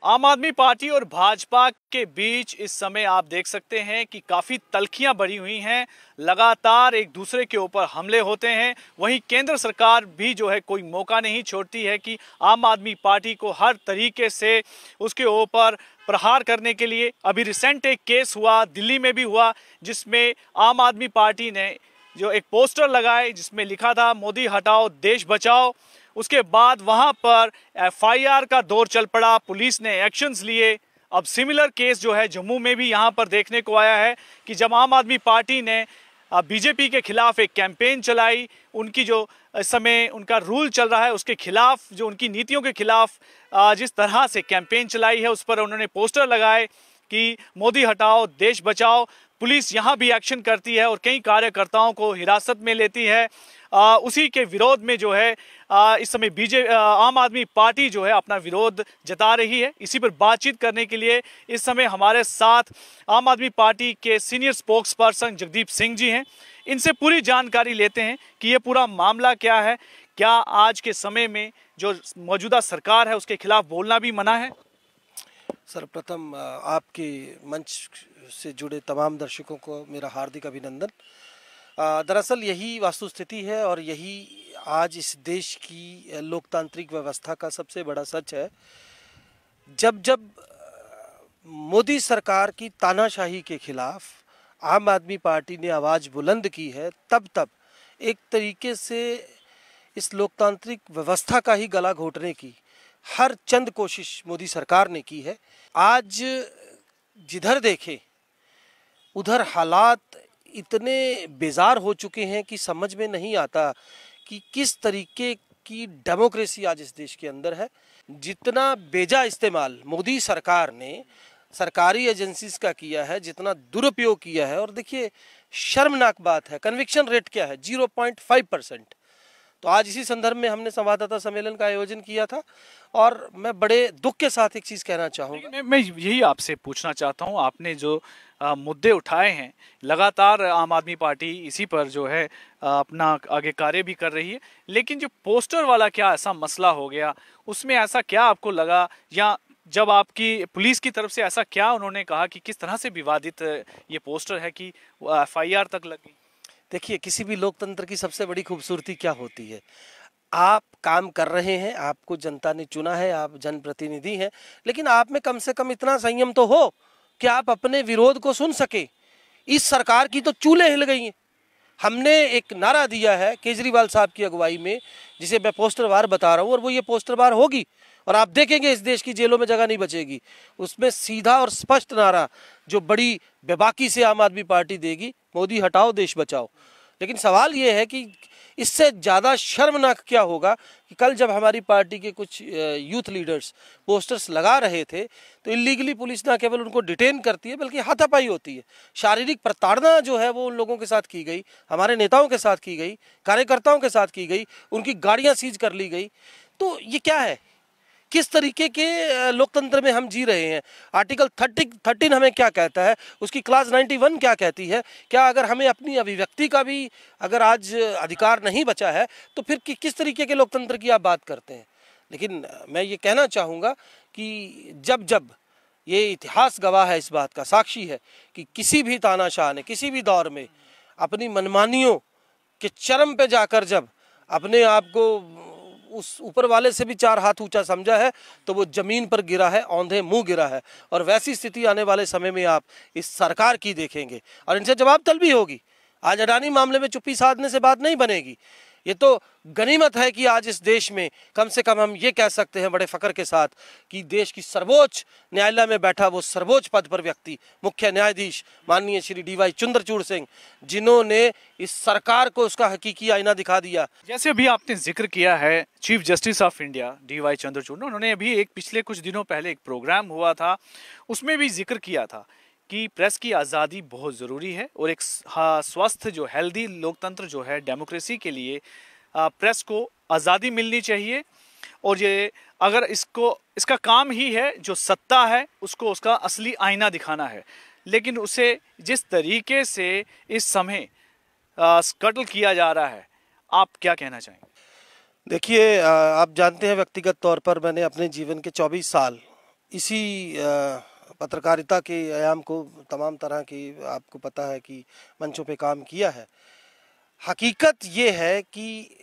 आम आदमी पार्टी और भाजपा के बीच इस समय आप देख सकते हैं कि काफी तल्खियां बढ़ी हुई हैं। लगातार एक दूसरे के ऊपर हमले होते हैं। वहीं केंद्र सरकार भी जो है कोई मौका नहीं छोड़ती है कि आम आदमी पार्टी को हर तरीके से उसके ऊपर प्रहार करने के लिए। अभी रिसेंट एक केस हुआ, दिल्ली में भी हुआ, जिसमें आम आदमी पार्टी ने जो एक पोस्टर लगाए जिसमें लिखा था मोदी हटाओ देश बचाओ। उसके बाद वहां पर एफआईआर का दौर चल पड़ा, पुलिस ने एक्शंस लिए। अब सिमिलर केस जो है जम्मू में भी यहां पर देखने को आया है कि जब आम आदमी पार्टी ने बीजेपी के खिलाफ एक कैंपेन चलाई, उनकी जो इस समय उनका रूल चल रहा है उसके खिलाफ, जो उनकी नीतियों के खिलाफ जिस तरह से कैंपेन चलाई है उस पर उन्होंने पोस्टर लगाए कि मोदी हटाओ देश बचाओ। पुलिस यहाँ भी एक्शन करती है और कई कार्यकर्ताओं को हिरासत में लेती है। उसी के विरोध में जो है इस समय आम आदमी पार्टी जो है अपना विरोध जता रही है। इसी पर बातचीत करने के लिए इस समय हमारे साथ आम आदमी पार्टी के senior spokesperson Jagdeep Singh ji हैं। इनसे पूरी जानकारी लेते हैं कि ये पूरा मामला क्या है। क्या आज के समय में जो मौजूदा सरकार है उसके खिलाफ बोलना भी मना है? सर्वप्रथम आपके मंच से जुड़े तमाम दर्शकों को मेरा हार्दिक अभिनंदन। दरअसल यही वास्तुस्थिति है और यही आज इस देश की लोकतांत्रिक व्यवस्था का सबसे बड़ा सच है। जब जब मोदी सरकार की तानाशाही के खिलाफ आम आदमी पार्टी ने आवाज़ बुलंद की है, तब तब एक तरीके से इस लोकतांत्रिक व्यवस्था का ही गला घोटने की हर चंद कोशिश मोदी सरकार ने की है। आज जिधर देखे उधर हालात इतने बेजार हो चुके हैं कि समझ में नहीं आता कि किस तरीके की डेमोक्रेसी आज इस देश के अंदर है। जितना बेजा इस्तेमाल मोदी सरकार ने सरकारी एजेंसीज का किया है, जितना दुरुपयोग किया है, और देखिए शर्मनाक बात है, कन्विक्शन रेट क्या है, 0.5%। तो आज इसी संदर्भ में हमने संवाददाता सम्मेलन का आयोजन किया था और मैं बड़े दुख के साथ एक चीज़ कहना चाहूँगा। मैं यही आपसे पूछना चाहता हूँ, आपने जो मुद्दे उठाए हैं, लगातार आम आदमी पार्टी इसी पर जो है अपना आगे कार्य भी कर रही है, लेकिन जो पोस्टर वाला क्या ऐसा मसला हो गया, उसमें ऐसा क्या आपको लगा, या जब आपकी पुलिस की तरफ से ऐसा क्या उन्होंने कहा कि किस तरह से विवादित ये पोस्टर है कि एफआईआर तक लगी? देखिए, किसी भी लोकतंत्र की सबसे बड़ी खूबसूरती क्या होती है, आप काम कर रहे हैं, आपको जनता ने चुना है, आप जनप्रतिनिधि हैं, लेकिन आप में कम से कम इतना संयम तो हो कि आप अपने विरोध को सुन सके। इस सरकार की तो चूल्हे हिल गई हैं। हमने एक नारा दिया है केजरीवाल साहब की अगुवाई में, जिसे मैं पोस्टर वार बता रहा हूँ, और वो ये पोस्टर वार होगी और आप देखेंगे इस देश की जेलों में जगह नहीं बचेगी। उसमें सीधा और स्पष्ट नारा जो बड़ी बेबाकी से आम आदमी पार्टी देगी, मोदी हटाओ देश बचाओ। लेकिन सवाल ये है कि इससे ज़्यादा शर्मनाक क्या होगा कि कल जब हमारी पार्टी के कुछ यूथ लीडर्स पोस्टर्स लगा रहे थे तो इलीगली पुलिस ना केवल उनको डिटेन करती है बल्कि हाथापाई होती है। शारीरिक प्रताड़ना जो है वो उन लोगों के साथ की गई, हमारे नेताओं के साथ की गई, कार्यकर्ताओं के साथ की गई, उनकी गाड़ियाँ सीज कर ली गई। तो ये क्या है? किस तरीके के लोकतंत्र में हम जी रहे हैं? आर्टिकल 13 हमें क्या कहता है, उसकी क्लास 91 क्या कहती है? क्या अगर हमें अपनी अभिव्यक्ति का भी अगर आज अधिकार नहीं बचा है तो फिर किस तरीके के लोकतंत्र की आप बात करते हैं? लेकिन मैं ये कहना चाहूँगा कि जब जब ये इतिहास गवाह है, इस बात का साक्षी है कि किसी भी तानाशाह ने किसी भी दौर में अपनी मनमानियों के चरम पे जाकर जब अपने आप को उस ऊपर वाले से भी 4 हाथ ऊंचा समझा है तो वो जमीन पर गिरा है, औंधे मुंह गिरा है। और वैसी स्थिति आने वाले समय में आप इस सरकार की देखेंगे और इनसे जवाब तलबी होगी। आज अडानी मामले में चुप्पी साधने से बात नहीं बनेगी। ये तो गनीमत है कि आज इस देश में कम से कम हम ये कह सकते हैं बड़े फख्र के साथ कि देश की सर्वोच्च न्यायालय में बैठा वो सर्वोच्च पद पर व्यक्ति, मुख्य न्यायाधीश माननीय श्री DY चंद्रचूड़ सिंह, जिन्होंने इस सरकार को उसका हकीकी आईना दिखा दिया। जैसे अभी आपने जिक्र किया है chief justice of India DY Chandrachud, उन्होंने अभी एक पिछले कुछ दिनों पहले एक प्रोग्राम हुआ था, उसमें भी जिक्र किया था कि प्रेस की आज़ादी बहुत ज़रूरी है और एक स्वस्थ जो हेल्दी लोकतंत्र जो है डेमोक्रेसी के लिए प्रेस को आज़ादी मिलनी चाहिए। और ये अगर इसका काम ही है जो सत्ता है उसको उसका असली आईना दिखाना है, लेकिन उसे जिस तरीके से इस समय कत्ल किया जा रहा है, आप क्या कहना चाहेंगे? देखिए, आप जानते हैं व्यक्तिगत तौर पर मैंने अपने जीवन के 24 साल इसी पत्रकारिता के आयाम को तमाम तरह की आपको पता है कि मंचों पे काम किया है। हकीकत ये है कि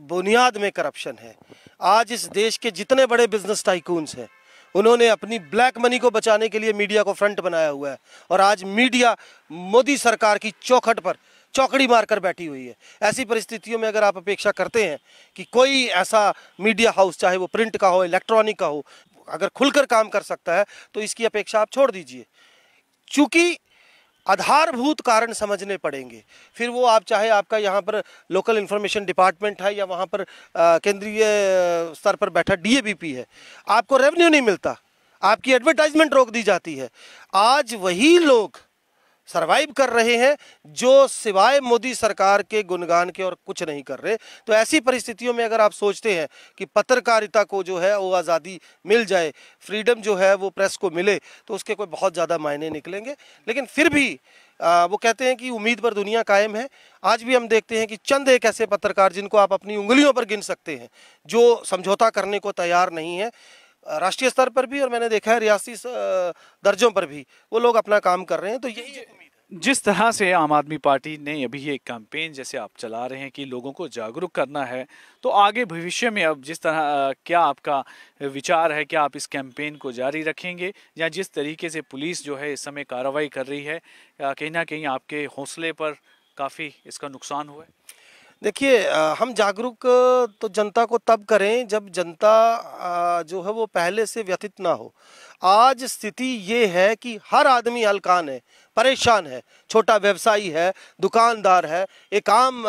बुनियाद में करप्शन है। आज इस देश के जितने बड़े बिजनेस टाइकून्स हैं उन्होंने अपनी ब्लैक मनी को बचाने के लिए मीडिया को फ्रंट बनाया हुआ है और आज मीडिया मोदी सरकार की चौखट पर चौकड़ी मारकर बैठी हुई है। ऐसी परिस्थितियों में अगर आप अपेक्षा करते हैं कि कोई ऐसा मीडिया हाउस, चाहे वो प्रिंट का हो, इलेक्ट्रॉनिक का हो, अगर खुलकर काम कर सकता है तो इसकी अपेक्षा आप छोड़ दीजिए। चूँकि आधारभूत कारण समझने पड़ेंगे, फिर वो आप चाहे आपका यहाँ पर लोकल इन्फॉर्मेशन डिपार्टमेंट है या वहाँ पर केंद्रीय स्तर पर बैठा DABP है, आपको रेवेन्यू नहीं मिलता, आपकी एडवर्टाइजमेंट रोक दी जाती है। आज वही लोग सरवाइव कर रहे हैं जो सिवाय मोदी सरकार के गुणगान के और कुछ नहीं कर रहे। तो ऐसी परिस्थितियों में अगर आप सोचते हैं कि पत्रकारिता को जो है वो आज़ादी मिल जाए, फ्रीडम जो है वो प्रेस को मिले, तो उसके कोई बहुत ज़्यादा मायने निकलेंगे। लेकिन फिर भी वो कहते हैं कि उम्मीद पर दुनिया कायम है। आज भी हम देखते हैं कि चंद एक ऐसे पत्रकार जिनको आप अपनी उंगलियों पर गिन सकते हैं जो समझौता करने को तैयार नहीं है। राष्ट्रीय स्तर पर भी और मैंने देखा है रियासती दर्जों पर भी वो लोग अपना काम कर रहे हैं। तो यही जिस तरह से आम आदमी पार्टी ने अभी ये कैंपेन जैसे आप चला रहे हैं कि लोगों को जागरूक करना है, तो आगे भविष्य में अब जिस तरह क्या आपका विचार है, क्या आप इस कैंपेन को जारी रखेंगे या जिस तरीके से पुलिस जो है इस समय कार्रवाई कर रही है, कहीं ना कहीं आपके हौसले पर काफ़ी इसका नुकसान हुआ है? देखिए, हम जागरूक तो जनता को तब करें जब जनता जो है वो पहले से व्यथित ना हो। आज स्थिति ये है कि हर आदमी हलकान है, परेशान है, छोटा व्यवसायी है, दुकानदार है, एक आम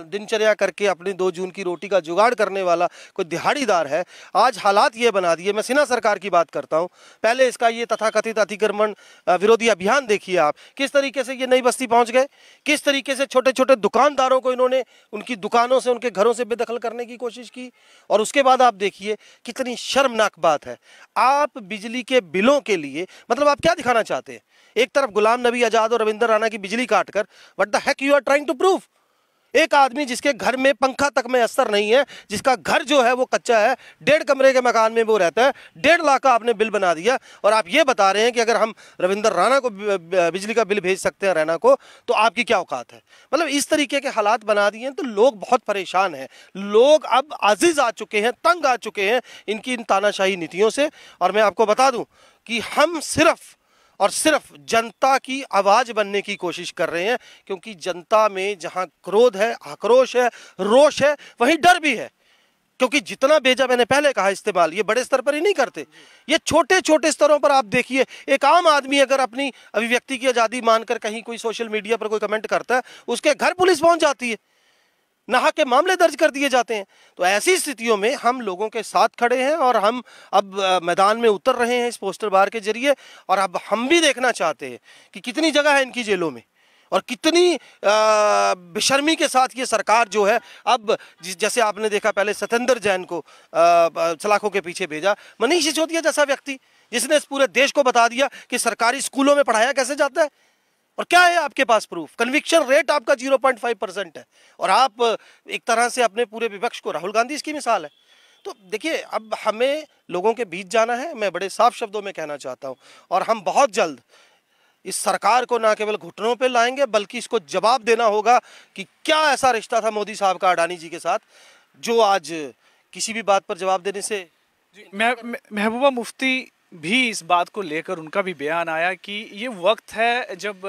दिनचर्या करके अपनी 2 जून की रोटी का जुगाड़ करने वाला कोई दिहाड़ीदार है। आज हालात ये बना दिए। मैं सिन्हा सरकार की बात करता हूँ। पहले इसका ये तथाकथित अतिक्रमण विरोधी अभियान देखिए आप, किस तरीके से ये नई बस्ती पहुँच गए, किस तरीके से छोटे छोटे दुकानदारों को इन्होंने उनकी दुकानों से, उनके घरों से बेदखल करने की कोशिश की। और उसके बाद आप देखिए कितनी शर्मनाक बात है, आप बिजली के बिलों के लिए, मतलब आप क्या दिखाना चाहते हैं? एक तरफ गुलाम नबी आजाद और रविंद्र राणा की बिजली काटकर, what the heck you are trying to prove? एक आदमी जिसके घर में पंखा तक में असर नहीं है, जिसका घर जो है वो कच्चा है, 1.5 कमरे के मकान में वो रहता है, 1.5 लाख का आपने बिल बना दिया और आप ये बता रहे हैं कि अगर हम रविंद्र राणा को बिजली का बिल भेज सकते हैं रैना को, तो आपकी क्या औकात है? मतलब इस तरीके के हालात बना दिए हैं। तो लोग बहुत परेशान हैं, लोग अब आजिज आ चुके हैं, तंग आ चुके हैं इनकी इन तानाशाही नीतियों से। और मैं आपको बता दूं कि हम सिर्फ और सिर्फ जनता की आवाज बनने की कोशिश कर रहे हैं, क्योंकि जनता में जहां क्रोध है, आक्रोश है, रोष है, वहीं डर भी है। क्योंकि जितना बेजा, मैंने पहले कहा, इस्तेमाल ये बड़े स्तर पर ही नहीं करते, ये छोटे छोटे स्तरों पर आप देखिए। एक आम आदमी अगर अपनी अभिव्यक्ति की आज़ादी मानकर कहीं कोई सोशल मीडिया पर कोई कमेंट करता है, उसके घर पुलिस पहुंच जाती है, नहा के मामले दर्ज कर दिए जाते हैं। तो ऐसी स्थितियों में हम लोगों के साथ खड़े हैं और हम अब मैदान में उतर रहे हैं इस पोस्टर बार के जरिए। और अब हम भी देखना चाहते हैं कि कितनी जगह है इनकी जेलों में और कितनी बेशर्मी के साथ ये सरकार जो है अब, जैसे आपने देखा पहले सत्येंद्र जैन को सलाखों के पीछे भेजा, मनीष सिसोदिया जैसा व्यक्ति जिसने इस पूरे देश को बता दिया कि सरकारी स्कूलों में पढ़ाया कैसे जाता है। और क्या है आपके पास प्रूफ? कन्विक्शन रेट आपका 0.5% है और आप एक तरह से अपने पूरे विपक्ष को, राहुल गांधी इसकी मिसाल है। तो देखिए, अब हमें लोगों के बीच जाना है, मैं बड़े साफ शब्दों में कहना चाहता हूं। और हम बहुत जल्द इस सरकार को ना केवल घुटनों पे लाएंगे, बल्कि इसको जवाब देना होगा कि क्या ऐसा रिश्ता था मोदी साहब का अडानी जी के साथ, जो आज किसी भी बात पर जवाब देने से। महबूबा मुफ्ती भी इस बात को लेकर उनका भी बयान आया कि ये वक्त है जब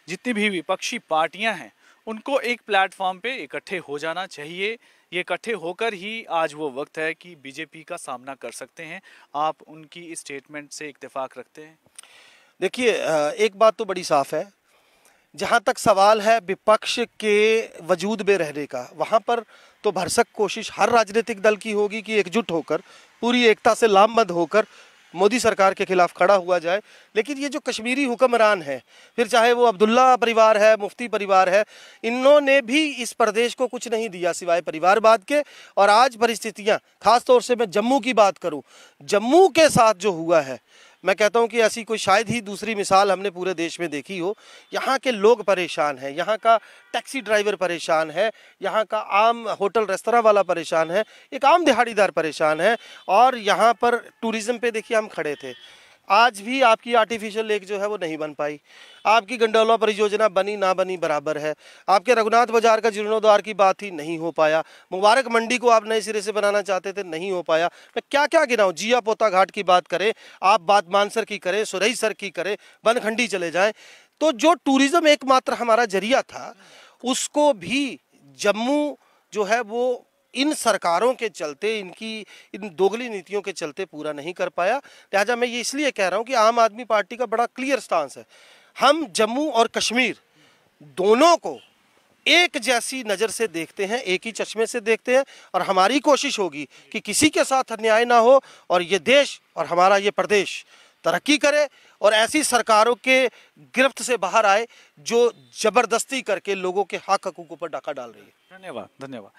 जितनी भी विपक्षी पार्टियां हैं उनको एक प्लेटफॉर्म पे इकट्ठे हो जाना चाहिए। ये इकट्ठे होकर ही आज वो वक्त है कि बीजेपी का सामना कर सकते हैं। आप उनकी इस स्टेटमेंट से इत्तेफाक रखते हैं? देखिए, एक बात तो बड़ी साफ है, जहाँ तक सवाल है विपक्ष के वजूद में रहने का, वहाँ पर तो भरसक कोशिश हर राजनीतिक दल की होगी कि एकजुट होकर, पूरी एकता से लामबंद होकर मोदी सरकार के खिलाफ खड़ा हुआ जाए। लेकिन ये जो कश्मीरी हुक्मरान है, फिर चाहे वो अब्दुल्ला परिवार है, मुफ्ती परिवार है, इन्होंने भी इस प्रदेश को कुछ नहीं दिया सिवाय परिवारवाद के। और आज परिस्थितियां, खास तौर से मैं जम्मू की बात करूं, जम्मू के साथ जो हुआ है, मैं कहता हूं कि ऐसी कोई शायद ही दूसरी मिसाल हमने पूरे देश में देखी हो। यहाँ के लोग परेशान हैं, यहाँ का टैक्सी ड्राइवर परेशान है, यहाँ का आम होटल रेस्तरां वाला परेशान है, एक आम दिहाड़ीदार परेशान है। और यहाँ पर टूरिज्म पे देखिए हम खड़े थे, आज भी आपकी आर्टिफिशियल लेक जो है वो नहीं बन पाई। आपकी गंडौला परियोजना बनी ना बनी बराबर है। आपके रघुनाथ बाजार का जीर्णोद्धार की बात ही नहीं हो पाया। मुबारक मंडी को आप नए सिरे से बनाना चाहते थे, नहीं हो पाया। मैं क्या क्या गिनाऊं, जिया पोता घाट की बात करें आप, बात मानसर की करें, सुरईसर की करें, बनखंडी चले जाएं। तो जो टूरिज्म एकमात्र हमारा जरिया था, उसको भी जम्मू जो है वो इन सरकारों के चलते, इनकी इन दोगली नीतियों के चलते पूरा नहीं कर पाया। लिहाजा मैं ये इसलिए कह रहा हूँ कि आम आदमी पार्टी का बड़ा क्लियर स्टांस है। हम जम्मू और कश्मीर दोनों को एक जैसी नज़र से देखते हैं, एक ही चश्मे से देखते हैं। और हमारी कोशिश होगी कि किसी के साथ अन्याय ना हो और ये देश और हमारा ये प्रदेश तरक्की करे और ऐसी सरकारों के गिरफ्त से बाहर आए जो जबरदस्ती करके लोगों के हक हकूक़ों पर डाका डाल रही है। धन्यवाद, धन्यवाद।